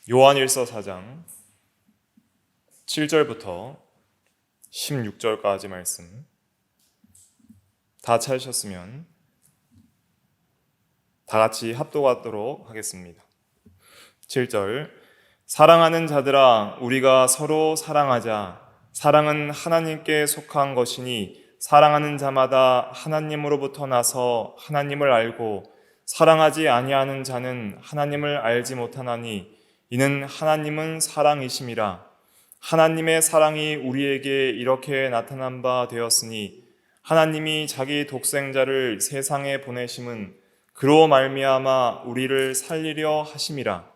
요한일서 4장 7절부터 16절까지 말씀 다 찾으셨으면 다 같이 합독하도록 하겠습니다. 7절 사랑하는 자들아 우리가 서로 사랑하자. 사랑은 하나님께 속한 것이니 사랑하는 자마다 하나님으로부터 나서 하나님을 알고 사랑하지 아니하는 자는 하나님을 알지 못하나니 이는 하나님은 사랑이심이라. 하나님의 사랑이 우리에게 이렇게 나타난 바 되었으니 하나님이 자기 독생자를 세상에 보내심은 그로 말미암아 우리를 살리려 하심이라.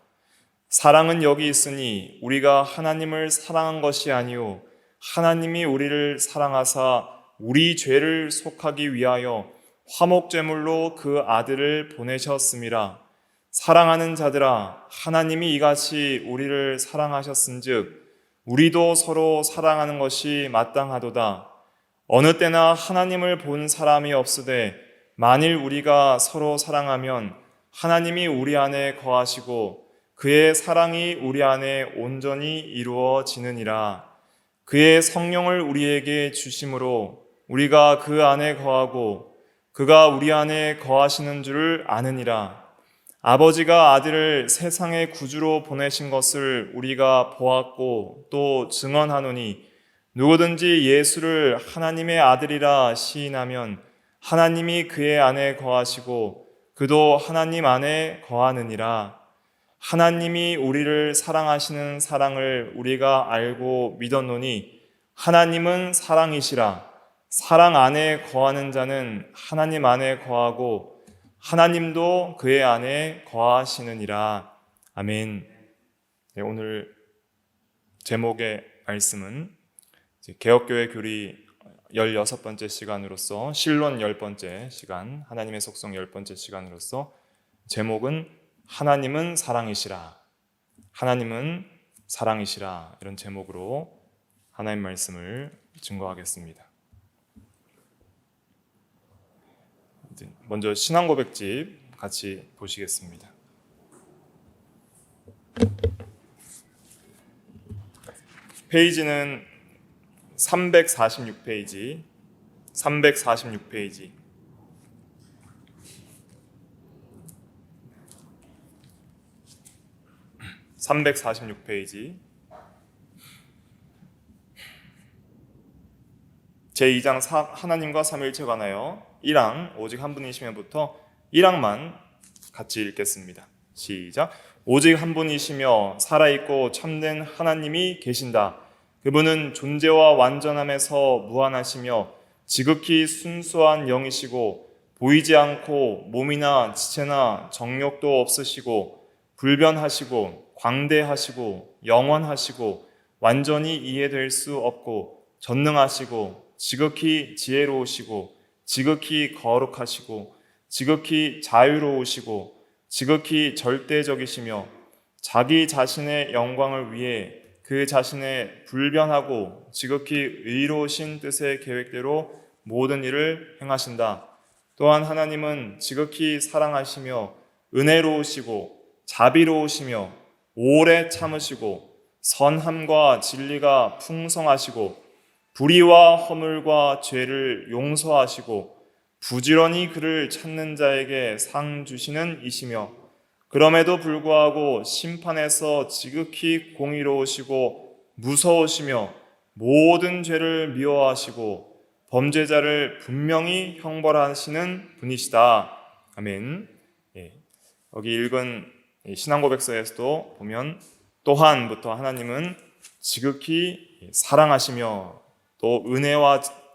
사랑은 여기 있으니 우리가 하나님을 사랑한 것이 아니요 하나님이 우리를 사랑하사 우리 죄를 속하기 위하여 화목제물로 그 아들을 보내셨음이라. 사랑하는 자들아 하나님이 이같이 우리를 사랑하셨은즉 우리도 서로 사랑하는 것이 마땅하도다. 어느 때나 하나님을 본 사람이 없으되 만일 우리가 서로 사랑하면 하나님이 우리 안에 거하시고 그의 사랑이 우리 안에 온전히 이루어지느니라. 그의 성령을 우리에게 주심으로 우리가 그 안에 거하고 그가 우리 안에 거하시는 줄을 아느니라. 아버지가 아들을 세상의 구주로 보내신 것을 우리가 보았고 또 증언하노니 누구든지 예수를 하나님의 아들이라 시인하면 하나님이 그의 안에 거하시고 그도 하나님 안에 거하느니라. 하나님이 우리를 사랑하시는 사랑을 우리가 알고 믿었노니 하나님은 사랑이시라. 사랑 안에 거하는 자는 하나님 안에 거하고 하나님도 그의 안에 거하시느니라. 아멘. 네, 오늘 제목의 말씀은 개혁교회 교리 16번째 시간으로서 실론 10번째 시간, 하나님의 속성 10번째 시간으로서 제목은 하나님은 사랑이시라. 하나님은 사랑이시라. 이런 제목으로 하나님 말씀을 증거하겠습니다. 먼저 신앙고백집 같이 보시겠습니다. 페이지는 346페이지, 346페이지. 제2장 하나님과 삼위일체 관하여 1항 오직 한 분이시며부터 1항만 같이 읽겠습니다. 시작. 오직 한 분이시며 살아있고 참된 하나님이 계신다. 그분은 존재와 완전함에서 무한하시며 지극히 순수한 영이시고 보이지 않고 몸이나 지체나 정욕도 없으시고 불변하시고 광대하시고 영원하시고 완전히 이해될 수 없고 전능하시고 지극히 지혜로우시고 지극히 거룩하시고 지극히 자유로우시고 지극히 절대적이시며 자기 자신의 영광을 위해 그 자신의 불변하고 지극히 의로우신 뜻의 계획대로 모든 일을 행하신다. 또한 하나님은 지극히 사랑하시며 은혜로우시고 자비로우시며 오래 참으시고 선함과 진리가 풍성하시고 불의와 허물과 죄를 용서하시고 부지런히 그를 찾는 자에게 상 주시는 이시며 그럼에도 불구하고 심판에서 지극히 공의로우시고 무서우시며 모든 죄를 미워하시고 범죄자를 분명히 형벌하시는 분이시다. 아멘. 여기 읽은 신앙고백서에서도 보면 또한부터 하나님은 지극히 사랑하시며 또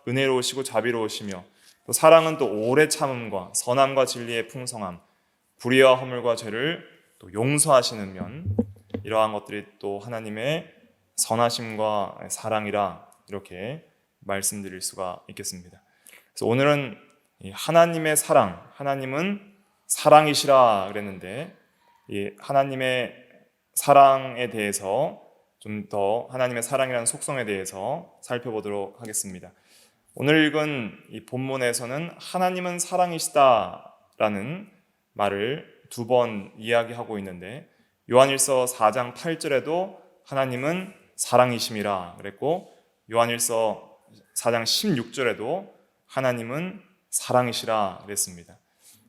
은혜로우시고 자비로우시며 또 사랑은 또 오래 참음과 선함과 진리의 풍성함, 불의와 허물과 죄를 또 용서하시는 면, 이러한 것들이 또 하나님의 선하심과 사랑이라 이렇게 말씀드릴 수가 있겠습니다. 그래서 오늘은 하나님의 사랑, 하나님은 사랑이시라 그랬는데 이 하나님의 사랑에 대해서 좀 더 하나님의 사랑이라는 속성에 대해서 살펴보도록 하겠습니다. 오늘 읽은 이 본문에서는 하나님은 사랑이시다라는 말을 2번 이야기하고 있는데 요한일서 4장 8절에도 하나님은 사랑이심이라 그랬고, 요한일서 4장 16절에도 하나님은 사랑이시라 그랬습니다.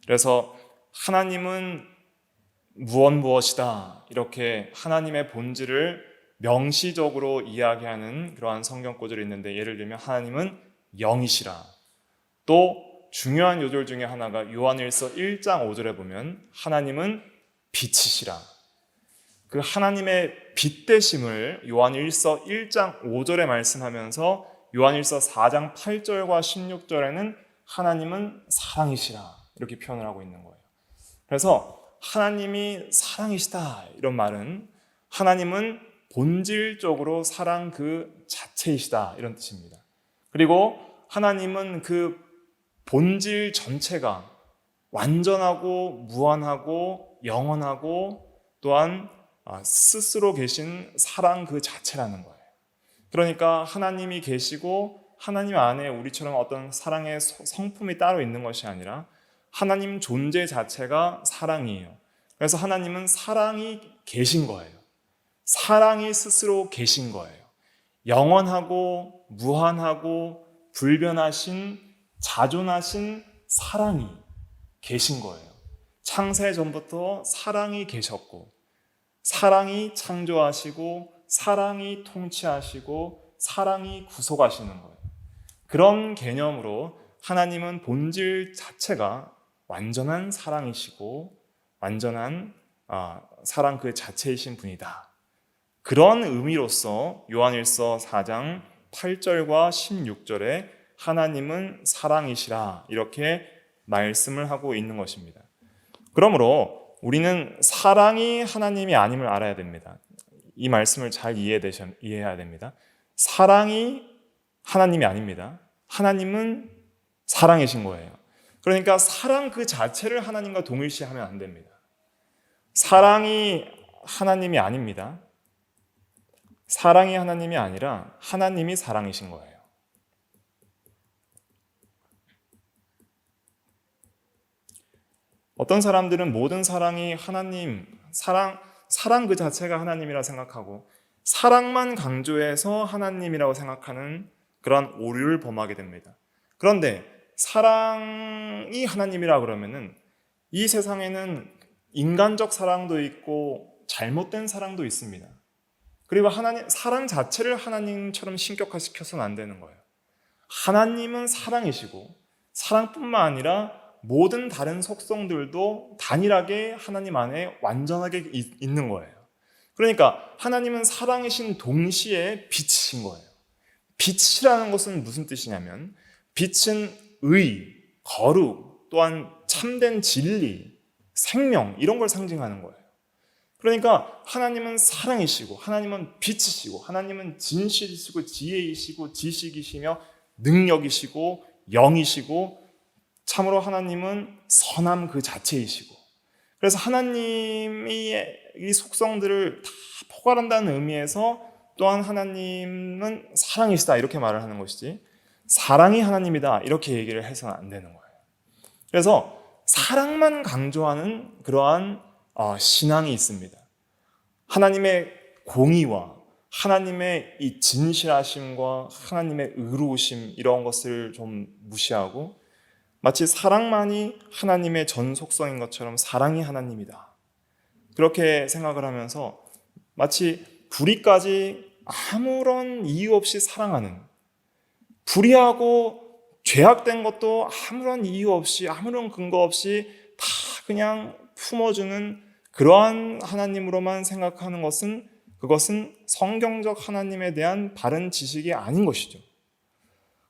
그래서 하나님은 무엇이다, 이렇게 하나님의 본질을 명시적으로 이야기하는 그러한 성경 구절이 있는데, 예를 들면 하나님은 영이시라. 또 중요한 요절 중에 하나가 요한일서 1장 5절에 보면 하나님은 빛이시라. 그 하나님의 빛되심을 요한일서 1장 5절에 말씀하면서 요한일서 4장 8절과 16절에는 하나님은 사랑이시라 이렇게 표현을 하고 있는 거예요. 그래서 하나님이 사랑이시다 이런 말은 하나님은 본질적으로 사랑 그 자체이시다 이런 뜻입니다. 그리고 하나님은 그 본질 전체가 완전하고 무한하고 영원하고 또한 스스로 계신 사랑 그 자체라는 거예요. 그러니까 하나님이 계시고 하나님 안에 우리처럼 어떤 사랑의 성품이 따로 있는 것이 아니라 하나님 존재 자체가 사랑이에요. 그래서 하나님은 사랑이 계신 거예요. 사랑이 스스로 계신 거예요. 영원하고 무한하고 불변하신 자존하신 사랑이 계신 거예요. 창세 전부터 사랑이 계셨고, 사랑이 창조하시고, 사랑이 통치하시고, 사랑이 구속하시는 거예요. 그런 개념으로 하나님은 본질 자체가 완전한 사랑이시고 완전한 사랑 그 자체이신 분이다. 그런 의미로서 요한일서 4장 8절과 16절에 하나님은 사랑이시라 이렇게 말씀을 하고 있는 것입니다. 그러므로 우리는 사랑이 하나님이 아님을 알아야 됩니다. 이 말씀을 잘 이해해야 됩니다. 사랑이 하나님이 아닙니다. 하나님은 사랑이신 거예요. 그러니까 사랑 그 자체를 하나님과 동일시하면 안 됩니다. 사랑이 하나님이 아닙니다. 사랑이 하나님이 아니라 하나님이 사랑이신 거예요. 어떤 사람들은 모든 사랑이 하나님, 사랑 그 자체가 하나님이라 생각하고 사랑만 강조해서 하나님이라고 생각하는 그런 오류를 범하게 됩니다. 그런데 사랑이 하나님이라 그러면은 이 세상에는 인간적 사랑도 있고 잘못된 사랑도 있습니다. 그리고 사랑 자체를 하나님처럼 신격화시켜서는 안 되는 거예요. 하나님은 사랑이시고 사랑뿐만 아니라 모든 다른 속성들도 단일하게 하나님 안에 완전하게 있는 거예요. 그러니까 하나님은 사랑이신 동시에 빛이신 거예요. 빛이라는 것은 무슨 뜻이냐면 빛은 의, 거룩, 또한 참된 진리, 생명 이런 걸 상징하는 거예요. 그러니까 하나님은 사랑이시고 하나님은 빛이시고 하나님은 진실이시고 지혜이시고 지식이시며 능력이시고 영이시고 참으로 하나님은 선함 그 자체이시고, 그래서 하나님이 이 속성들을 다 포괄한다는 의미에서 또한 하나님은 사랑이시다 이렇게 말을 하는 것이지 사랑이 하나님이다 이렇게 얘기를 해서는 안 되는 거예요. 그래서 사랑만 강조하는 그러한 신앙이 있습니다. 하나님의 공의와 하나님의 이 진실하심과 하나님의 의로우심 이런 것을 좀 무시하고 마치 사랑만이 하나님의 전 속성인 것처럼 사랑이 하나님이다 그렇게 생각을 하면서 마치 불의까지 아무런 이유 없이 사랑하는, 불의하고 죄악된 것도 아무런 이유 없이 아무런 근거 없이 다 그냥 품어주는 그러한 하나님으로만 생각하는 것은 그것은 성경적 하나님에 대한 바른 지식이 아닌 것이죠.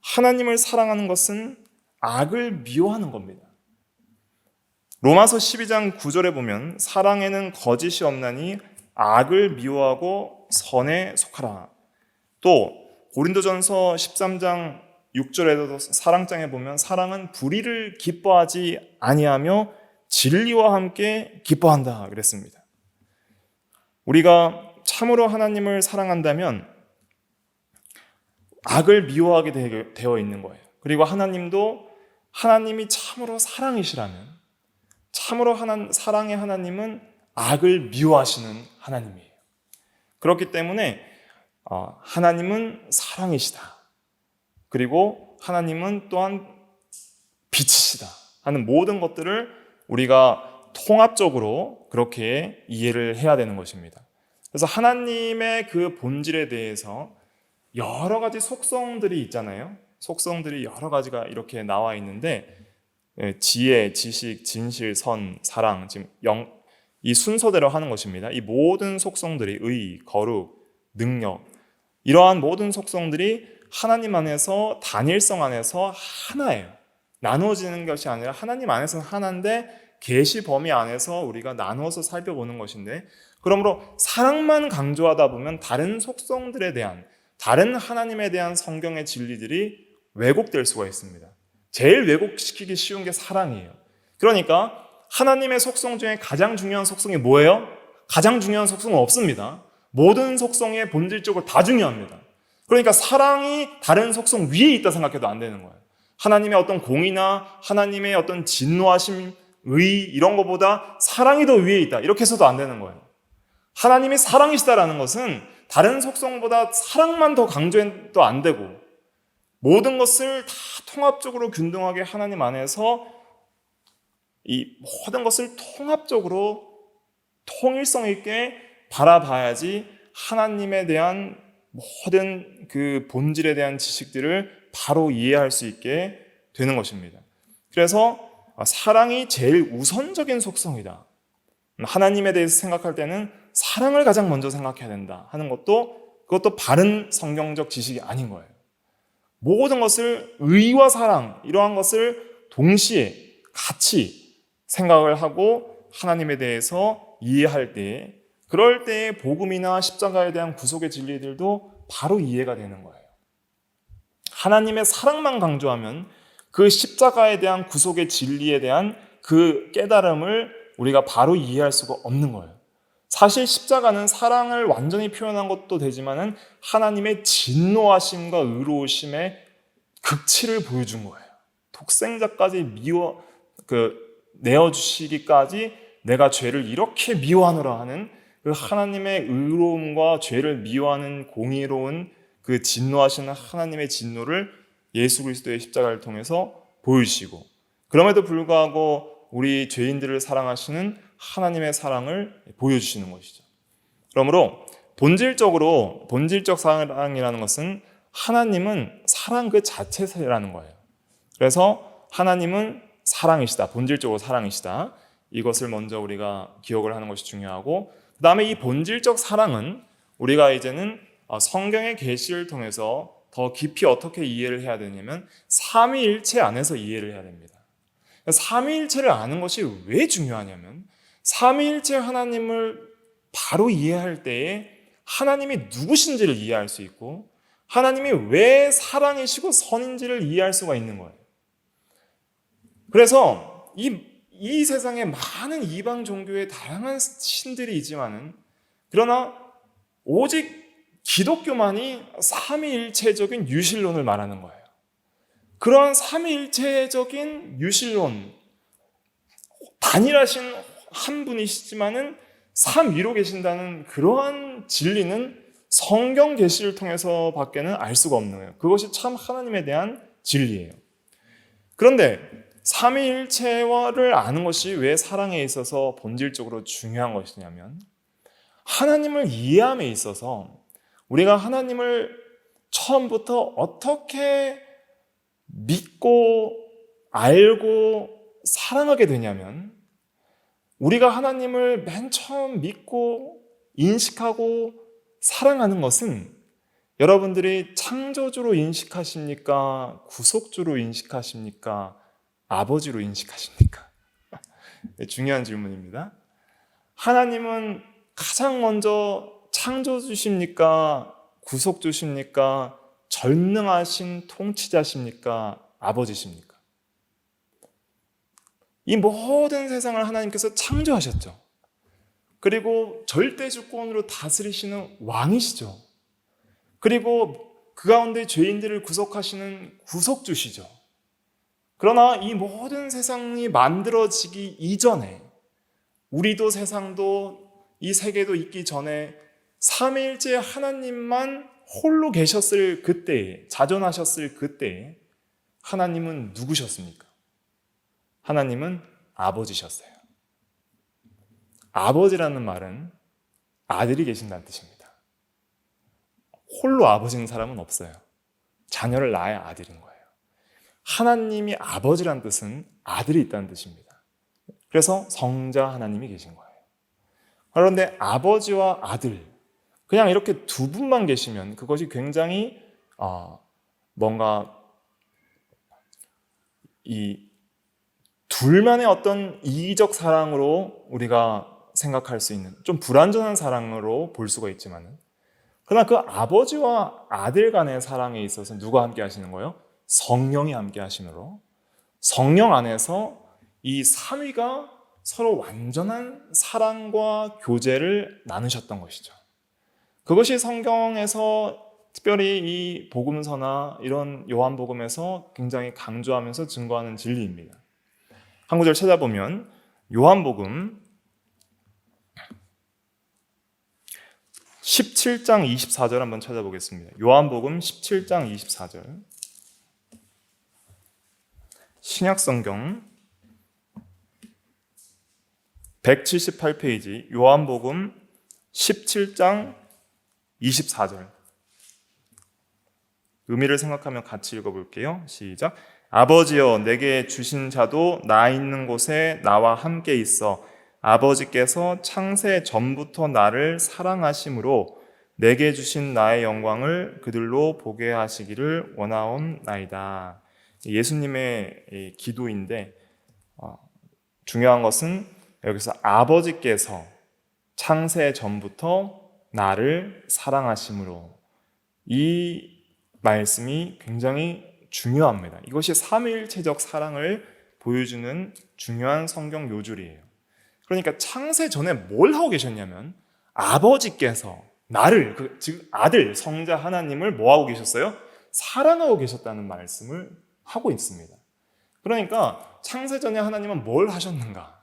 하나님을 사랑하는 것은 악을 미워하는 겁니다. 로마서 12장 9절에 보면 사랑에는 거짓이 없나니 악을 미워하고 선에 속하라. 또 고린도전서 13장 6절에도 사랑장에 보면 사랑은 불의를 기뻐하지 아니하며 진리와 함께 기뻐한다 그랬습니다. 우리가 참으로 하나님을 사랑한다면 악을 미워하게 되어 있는 거예요. 그리고 하나님이 참으로 사랑이시라면 참으로 사랑의 하나님은 악을 미워하시는 하나님이에요. 그렇기 때문에 하나님은 사랑이시다. 그리고 하나님은 또한 빛이시다 하는 모든 것들을 우리가 통합적으로 그렇게 이해를 해야 되는 것입니다. 그래서 하나님의 그 본질에 대해서 여러 가지 속성들이 있잖아요. 속성들이 여러 가지가 이렇게 나와 있는데 지혜, 지식, 진실, 선, 사랑, 지금 이 순서대로 하는 것입니다. 이 모든 속성들이 의, 거룩, 능력, 이러한 모든 속성들이 하나님 안에서 단일성 안에서 하나예요. 나누어지는 것이 아니라 하나님 안에서는 하나인데 계시 범위 안에서 우리가 나누어서 살펴보는 것인데, 그러므로 사랑만 강조하다 보면 다른 속성들에 대한, 다른 하나님에 대한 성경의 진리들이 왜곡될 수가 있습니다. 제일 왜곡시키기 쉬운 게 사랑이에요. 그러니까 하나님의 속성 중에 가장 중요한 속성이 뭐예요? 가장 중요한 속성은 없습니다. 모든 속성의 본질적으로 다 중요합니다. 그러니까 사랑이 다른 속성 위에 있다 생각해도 안 되는 거예요. 하나님의 어떤 공의나 하나님의 어떤 진노하심, 의 이런 것보다 사랑이 더 위에 있다 이렇게 해서도 안 되는 거예요. 하나님이 사랑이시다라는 것은 다른 속성보다 사랑만 더 강조해도 안 되고, 모든 것을 다 통합적으로 균등하게 하나님 안에서 이 모든 것을 통합적으로 통일성 있게 바라봐야지 하나님에 대한 모든 그 본질에 대한 지식들을 바로 이해할 수 있게 되는 것입니다. 그래서 사랑이 제일 우선적인 속성이다. 하나님에 대해서 생각할 때는 사랑을 가장 먼저 생각해야 된다 하는 그것도 바른 성경적 지식이 아닌 거예요. 모든 것을 의와 사랑 이러한 것을 동시에 같이 생각을 하고 하나님에 대해서 이해할 때, 그럴 때에 복음이나 십자가에 대한 구속의 진리들도 바로 이해가 되는 거예요. 하나님의 사랑만 강조하면 그 십자가에 대한 구속의 진리에 대한 그 깨달음을 우리가 바로 이해할 수가 없는 거예요. 사실 십자가는 사랑을 완전히 표현한 것도 되지만은 하나님의 진노하심과 의로우심의 극치를 보여준 거예요. 독생자까지 내어주시기까지 내가 죄를 이렇게 미워하노라 하는 그 하나님의 의로움과 죄를 미워하는 공의로운 그 진노하시는 하나님의 진노를 예수 그리스도의 십자가를 통해서 보여주시고, 그럼에도 불구하고 우리 죄인들을 사랑하시는 하나님의 사랑을 보여주시는 것이죠. 그러므로 본질적 사랑이라는 것은 하나님은 사랑 그 자체라는 거예요. 그래서 하나님은 사랑이시다. 본질적으로 사랑이시다. 이것을 먼저 우리가 기억을 하는 것이 중요하고, 그 다음에 이 본질적 사랑은 우리가 이제는 성경의 계시를 통해서 더 깊이 어떻게 이해를 해야 되냐면 삼위일체 안에서 이해를 해야 됩니다. 삼위일체를 아는 것이 왜 중요하냐면 삼위일체 하나님을 바로 이해할 때에 하나님이 누구신지를 이해할 수 있고 하나님이 왜 사랑이시고 선인지를 이해할 수가 있는 거예요. 그래서 이 세상에 많은 이방 종교의 다양한 신들이 있지만은, 그러나 오직 기독교만이 삼위일체적인 유실론을 말하는 거예요. 그러한 삼위일체적인 유실론, 단일하신 한 분이시지만은 삼위로 계신다는 그러한 진리는 성경 계시를 통해서 밖에는 알 수가 없는 거예요. 그것이 참 하나님에 대한 진리예요. 그런데 삼위일체를 아는 것이 왜 사랑에 있어서 본질적으로 중요한 것이냐면, 하나님을 이해함에 있어서 우리가 하나님을 처음부터 어떻게 믿고 알고 사랑하게 되냐면, 우리가 하나님을 맨 처음 믿고 인식하고 사랑하는 것은 여러분들이 창조주로 인식하십니까? 구속주로 인식하십니까? 아버지로 인식하십니까? 중요한 질문입니다. 하나님은 가장 먼저 창조주십니까? 구속주십니까? 전능하신 통치자십니까? 아버지십니까? 이 모든 세상을 하나님께서 창조하셨죠. 그리고 절대 주권으로 다스리시는 왕이시죠. 그리고 그 가운데 죄인들을 구속하시는 구속주시죠. 그러나 이 모든 세상이 만들어지기 이전에 우리도 세상도 이 세계도 있기 전에 삼위일체 하나님만 홀로 계셨을 그때에, 자존하셨을 그때에 하나님은 누구셨습니까? 하나님은 아버지셨어요. 아버지라는 말은 아들이 계신다는 뜻입니다. 홀로 아버지인 사람은 없어요. 자녀를 낳아야 아들인 거예요. 하나님이 아버지란 뜻은 아들이 있다는 뜻입니다. 그래서 성자 하나님이 계신 거예요. 그런데 아버지와 아들, 그냥 이렇게 두 분만 계시면 그것이 굉장히 뭔가 이 둘만의 어떤 이기적 사랑으로 우리가 생각할 수 있는 좀 불완전한 사랑으로 볼 수가 있지만, 그러나 그 아버지와 아들 간의 사랑에 있어서 누가 함께 하시는 거예요? 성령이 함께 하시므로 성령 안에서 이 삼위가 서로 완전한 사랑과 교제를 나누셨던 것이죠. 그것이 성경에서 특별히 이 복음서나 이런 요한복음에서 굉장히 강조하면서 증거하는 진리입니다. 한 구절 찾아보면 요한복음 17장 24절 한번 찾아보겠습니다. 요한복음 17장 24절. 신약성경 178페이지 요한복음 17장 24절. 의미를 생각하며 같이 읽어볼게요. 시작. 아버지여, 내게 주신 자도 나 있는 곳에 나와 함께 있어 아버지께서 창세 전부터 나를 사랑하심으로 내게 주신 나의 영광을 그들로 보게 하시기를 원하옵나이다. 예수님의 기도인데 중요한 것은 여기서 아버지께서 창세 전부터 나를 사랑하심으로, 이 말씀이 굉장히 중요합니다. 이것이 삼위일체적 사랑을 보여주는 중요한 성경 요줄이에요. 그러니까 창세 전에 뭘 하고 계셨냐면 아버지께서 나를, 즉 아들 성자 하나님을 뭐 하고 계셨어요? 사랑하고 계셨다는 말씀을 하고 있습니다. 그러니까 창세 전에 하나님은 뭘 하셨는가?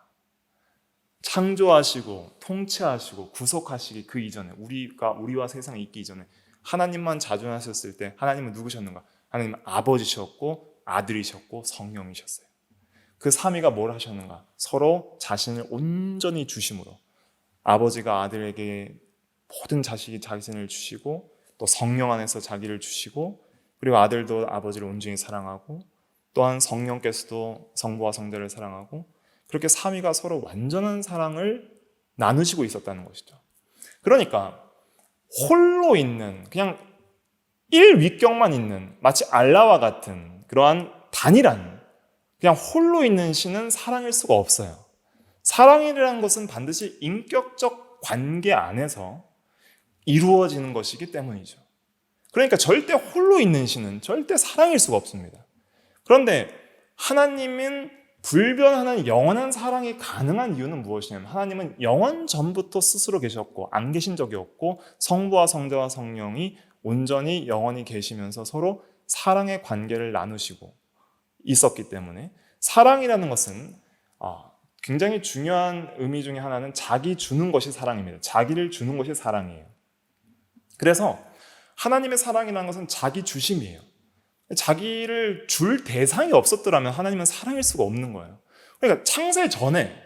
창조하시고 통치하시고 구속하시기 그 이전에, 우리와 세상에 있기 이전에 하나님만 자존하셨을 때 하나님은 누구셨는가? 하나님은 아버지셨고 아들이셨고 성령이셨어요. 그 삼위가 뭘 하셨는가? 서로 자신을 온전히 주심으로 아버지가 아들에게 모든 자신을 주시고 또 성령 안에서 자기를 주시고, 그리고 아들도 아버지를 온전히 사랑하고 또한 성령께서도 성부와 성자를 사랑하고, 그렇게 삼위가 서로 완전한 사랑을 나누시고 있었다는 것이죠. 그러니까 홀로 있는, 그냥 일위격만 있는 마치 알라와 같은 그러한 단일한 그냥 홀로 있는 신은 사랑일 수가 없어요. 사랑이라는 것은 반드시 인격적 관계 안에서 이루어지는 것이기 때문이죠. 그러니까 절대 홀로 있는 신은 절대 사랑일 수가 없습니다. 그런데 하나님은 불변하는 영원한 사랑이 가능한 이유는 무엇이냐면, 하나님은 영원 전부터 스스로 계셨고 안 계신 적이 없고 성부와 성자와 성령이 온전히 영원히 계시면서 서로 사랑의 관계를 나누시고 있었기 때문에, 사랑이라는 것은 굉장히 중요한 의미 중에 하나는 자기 주는 것이 사랑입니다. 자기를 주는 것이 사랑이에요. 그래서 하나님의 사랑이라는 것은 자기 주심이에요. 자기를 줄 대상이 없었더라면 하나님은 사랑일 수가 없는 거예요. 그러니까 창세 전에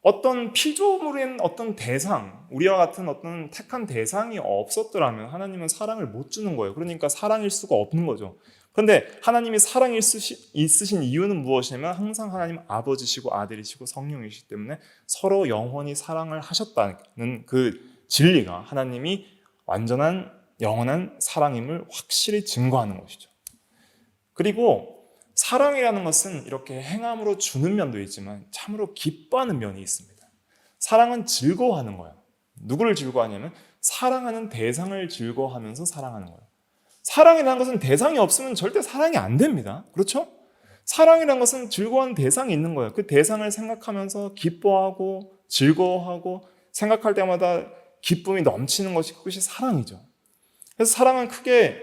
어떤 피조물인 어떤 대상, 우리와 같은 어떤 택한 대상이 없었더라면 하나님은 사랑을 못 주는 거예요. 그러니까 사랑일 수가 없는 거죠. 그런데 하나님이 사랑이 있으신 이유는 무엇이냐면, 항상 하나님은 아버지시고 아들이시고 성령이시기 때문에 서로 영원히 사랑을 하셨다는 그 진리가 하나님이 완전한 영원한 사랑임을 확실히 증거하는 것이죠. 그리고 사랑이라는 것은 이렇게 행함으로 주는 면도 있지만 참으로 기뻐하는 면이 있습니다. 사랑은 즐거워하는 거예요. 누구를 즐거워하냐면 사랑하는 대상을 즐거워하면서 사랑하는 거예요. 사랑이라는 것은 대상이 없으면 절대 사랑이 안 됩니다. 그렇죠? 사랑이라는 것은 즐거워하는 대상이 있는 거예요. 그 대상을 생각하면서 기뻐하고 즐거워하고 생각할 때마다 기쁨이 넘치는 것이, 그것이 사랑이죠. 그래서 사랑은 크게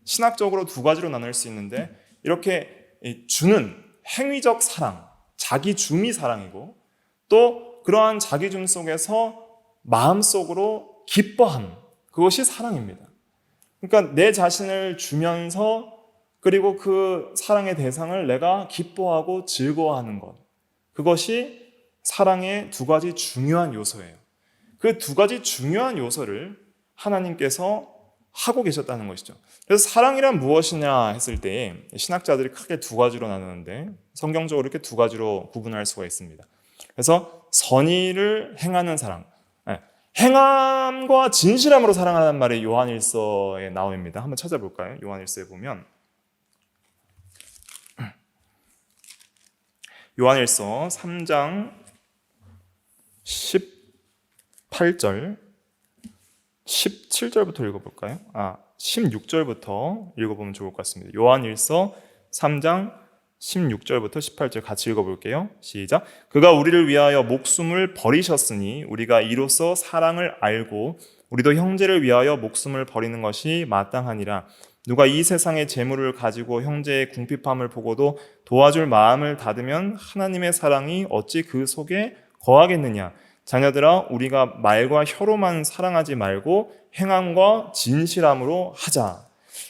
신학적으로 두 가지로 나눌 수 있는데, 이렇게 주는 행위적 사랑, 자기 줌이 사랑이고, 또 그러한 자기중 속에서 마음속으로 기뻐함, 그것이 사랑입니다. 그러니까 내 자신을 주면서 그리고 그 사랑의 대상을 내가 기뻐하고 즐거워하는 것, 그것이 사랑의 두 가지 중요한 요소예요. 그 두 가지 중요한 요소를 하나님께서 하고 계셨다는 것이죠. 그래서 사랑이란 무엇이냐 했을 때 신학자들이 크게 두 가지로 나누는데 성경적으로 이렇게 두 가지로 구분할 수가 있습니다. 그래서 선의를 행하는 사랑, 행함과 진실함으로 사랑하는 말이 요한일서에 나옵니다. 한번 찾아볼까요? 요한일서에 보면 요한일서 3장 18절 17절부터 읽어볼까요? 16절부터 읽어보면 좋을 것 같습니다. 요한일서 3장 16절부터 18절 같이 읽어볼게요. 시작. 그가 우리를 위하여 목숨을 버리셨으니 우리가 이로써 사랑을 알고 우리도 형제를 위하여 목숨을 버리는 것이 마땅하니라. 누가 이 세상의 재물을 가지고 형제의 궁핍함을 보고도 도와줄 마음을 닫으면 하나님의 사랑이 어찌 그 속에 거하겠느냐. 자녀들아, 우리가 말과 혀로만 사랑하지 말고 행함과 진실함으로 하자.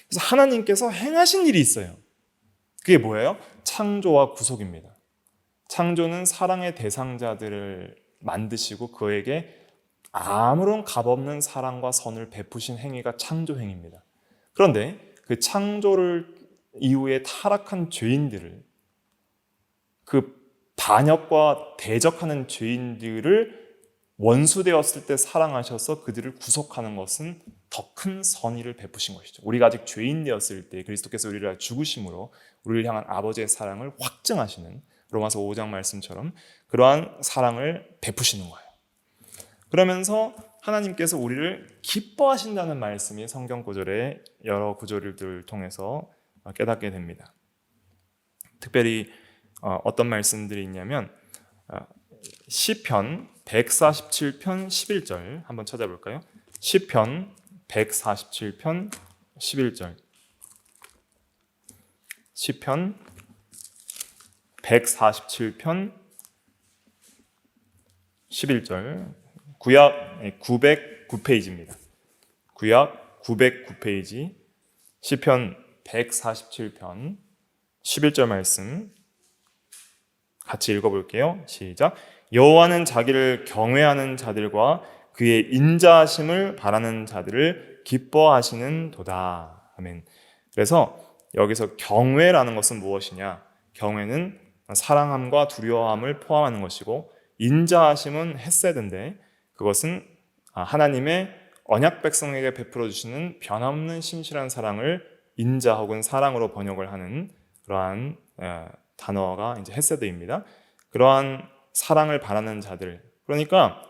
그래서 하나님께서 행하신 일이 있어요. 그게 뭐예요? 창조와 구속입니다. 창조는 사랑의 대상자들을 만드시고 그에게 아무런 값없는 사랑과 선을 베푸신 행위가 창조 행위입니다. 그런데 그 창조를 이후에 타락한 죄인들을, 그 반역과 대적하는 죄인들을 원수되었을 때 사랑하셔서 그들을 구속하는 것은 더 큰 선의를 베푸신 것이죠. 우리가 아직 죄인되었을 때 그리스도께서 우리를 죽으심으로 우리를 향한 아버지의 사랑을 확증하시는 로마서 5장 말씀처럼 그러한 사랑을 베푸시는 거예요. 그러면서 하나님께서 우리를 기뻐하신다는 말씀이 성경 구절의 여러 구절들을 통해서 깨닫게 됩니다. 특별히 어떤 말씀들이 있냐면 시편 147편 11절 한번 찾아볼까요? 시편 147편 11절 시편 147편 11절 구약 909페이지입니다. 구약 909페이지 시편 147편 11절 말씀 같이 읽어볼게요. 시작. 여호와는 자기를 경외하는 자들과 그의 인자하심을 바라는 자들을 기뻐하시는 도다. 아멘. 그래서 여기서 경외라는 것은 무엇이냐? 경외는 사랑함과 두려워함을 포함하는 것이고 인자하심은 헤세드인데 그것은 하나님의 언약 백성에게 베풀어 주시는 변함없는 신실한 사랑을 인자 혹은 사랑으로 번역을 하는 그러한 단어가 이제 헤세드입니다. 그러한 사랑을 바라는 자들. 그러니까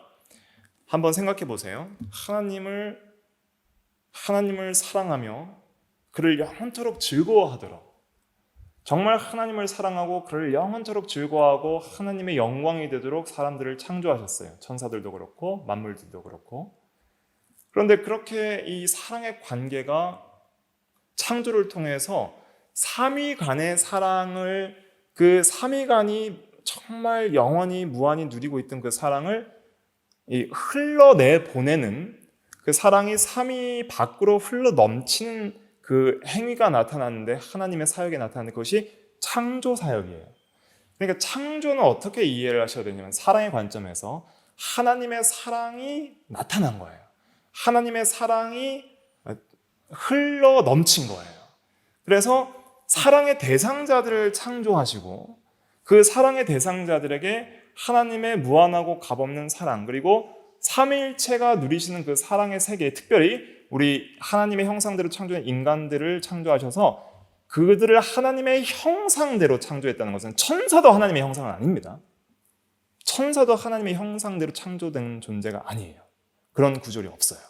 한번 생각해 보세요. 하나님을 사랑하며 그를 영원토록 즐거워하도록, 정말 하나님을 사랑하고 그를 영원토록 즐거워하고 하나님의 영광이 되도록 사람들을 창조하셨어요. 천사들도 그렇고 만물들도 그렇고. 그런데 그렇게 이 사랑의 관계가 창조를 통해서 삼위 간의 사랑을, 그 삼위 간이 정말 영원히 무한히 누리고 있던 그 사랑을 흘러내 보내는 그 사랑이 삼위 밖으로 흘러 넘치는 그 행위가 나타나는데, 하나님의 사역에 나타나는 것이 창조 사역이에요. 그러니까 창조는 어떻게 이해를 하셔야 되냐면 사랑의 관점에서 하나님의 사랑이 나타난 거예요. 하나님의 사랑이 흘러 넘친 거예요. 그래서 사랑의 대상자들을 창조하시고 그 사랑의 대상자들에게 하나님의 무한하고 값없는 사랑, 그리고 삼위일체가 누리시는 그 사랑의 세계, 특별히 우리 하나님의 형상대로 창조한 인간들을 창조하셔서 그들을 하나님의 형상대로 창조했다는 것은 천사도 하나님의 형상은 아닙니다. 천사도 하나님의 형상대로 창조된 존재가 아니에요. 그런 구절이 없어요.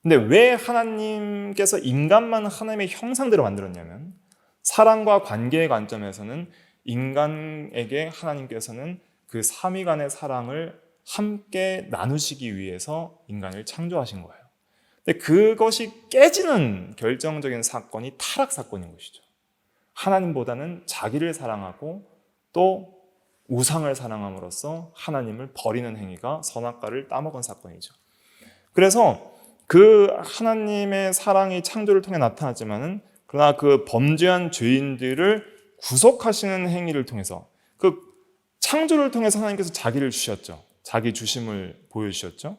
근데 왜 하나님께서 인간만 하나님의 형상대로 만들었냐면 사랑과 관계의 관점에서는 인간에게 하나님께서는 그 삼위 간의 사랑을 함께 나누시기 위해서 인간을 창조하신 거예요. 근데 그것이 깨지는 결정적인 사건이 타락 사건인 것이죠. 하나님보다는 자기를 사랑하고 또 우상을 사랑함으로써 하나님을 버리는 행위가 선악과를 따먹은 사건이죠. 그래서 그 하나님의 사랑이 창조를 통해 나타났지만은 그러나 그 범죄한 죄인들을 구속하시는 행위를 통해서 그 창조를 통해서 하나님께서 자기를 주셨죠. 자기 주심을 보여주셨죠.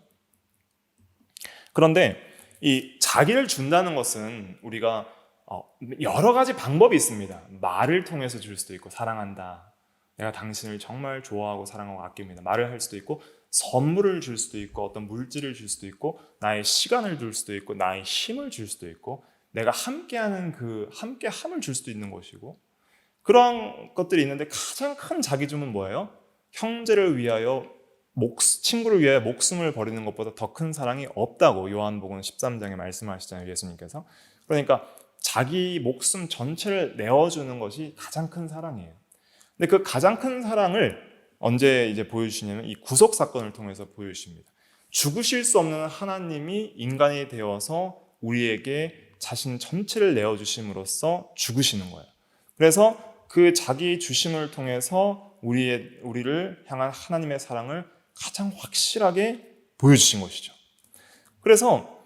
그런데 이 자기를 준다는 것은 우리가 여러 가지 방법이 있습니다. 말을 통해서 줄 수도 있고, 사랑한다, 내가 당신을 정말 좋아하고 사랑하고 아낍니다, 말을 할 수도 있고, 선물을 줄 수도 있고, 어떤 물질을 줄 수도 있고, 나의 시간을 줄 수도 있고, 나의 힘을 줄 수도 있고, 내가 함께하는 그 함께함을 줄 수도 있는 것이고, 그런 것들이 있는데 가장 큰 자기줌은 뭐예요? 형제를 위하여 친구를 위하여 목숨을 버리는 것보다 더 큰 사랑이 없다고 요한복음 13장에 말씀하시잖아요, 예수님께서. 그러니까 자기 목숨 전체를 내어주는 것이 가장 큰 사랑이에요. 근데 그 가장 큰 사랑을 언제 이제 보여주시냐면 이 구속 사건을 통해서 보여주십니다. 죽으실 수 없는 하나님이 인간이 되어서 우리에게 자신 전체를 내어주심으로써 죽으시는 거예요. 그래서 그 자기 주심을 통해서 우리를 향한 하나님의 사랑을 가장 확실하게 보여주신 것이죠. 그래서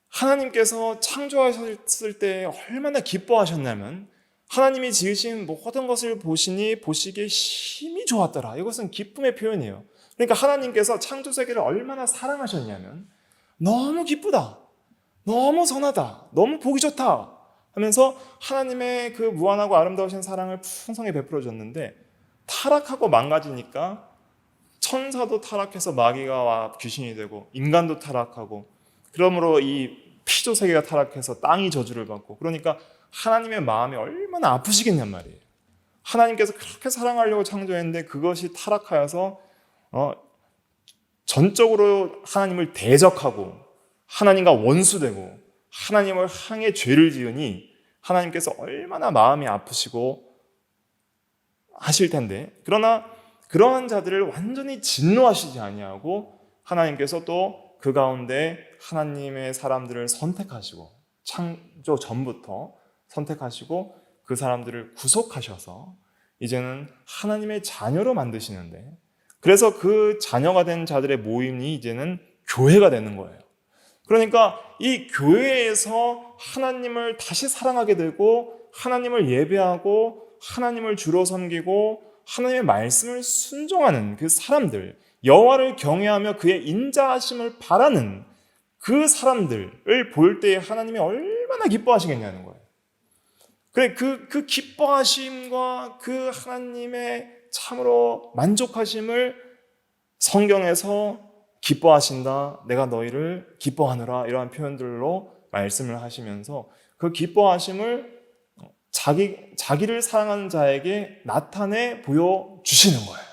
하나님께서 창조하셨을 때 얼마나 기뻐하셨냐면 하나님이 지으신 모든 것을 보시기에 심히 좋았더라. 이것은 기쁨의 표현이에요. 그러니까 하나님께서 창조 세계를 얼마나 사랑하셨냐면 너무 기쁘다, 너무 선하다, 너무 보기 좋다 하면서 하나님의 그 무한하고 아름다우신 사랑을 풍성히 베풀어 줬는데, 타락하고 망가지니까 천사도 타락해서 마귀가 와 귀신이 되고, 인간도 타락하고, 그러므로 이 피조 세계가 타락해서 땅이 저주를 받고, 그러니까 하나님의 마음이 얼마나 아프시겠냔 말이에요. 하나님께서 그렇게 사랑하려고 창조했는데 그것이 타락하여서 전적으로 하나님을 대적하고 하나님과 원수되고 하나님을 향해 죄를 지으니 하나님께서 얼마나 마음이 아프시고 하실 텐데, 그러나 그러한 자들을 완전히 진노하시지 아니하고 하나님께서 또 그 가운데 하나님의 사람들을 선택하시고, 창조 전부터 선택하시고 그 사람들을 구속하셔서 이제는 하나님의 자녀로 만드시는데, 그래서 그 자녀가 된 자들의 모임이 이제는 교회가 되는 거예요. 그러니까 이 교회에서 하나님을 다시 사랑하게 되고, 하나님을 예배하고 하나님을 주로 섬기고 하나님의 말씀을 순종하는 그 사람들, 여호와를 경외하며 그의 인자하심을 바라는 그 사람들을 볼 때에 하나님이 얼마나 기뻐하시겠냐는 거예요. 그래, 그 기뻐하심과 그 하나님의 참으로 만족하심을 성경에서 기뻐하신다, 내가 너희를 기뻐하느라, 이러한 표현들로 말씀을 하시면서 그 기뻐하심을 자기를 사랑하는 자에게 나타내 보여주시는 거예요.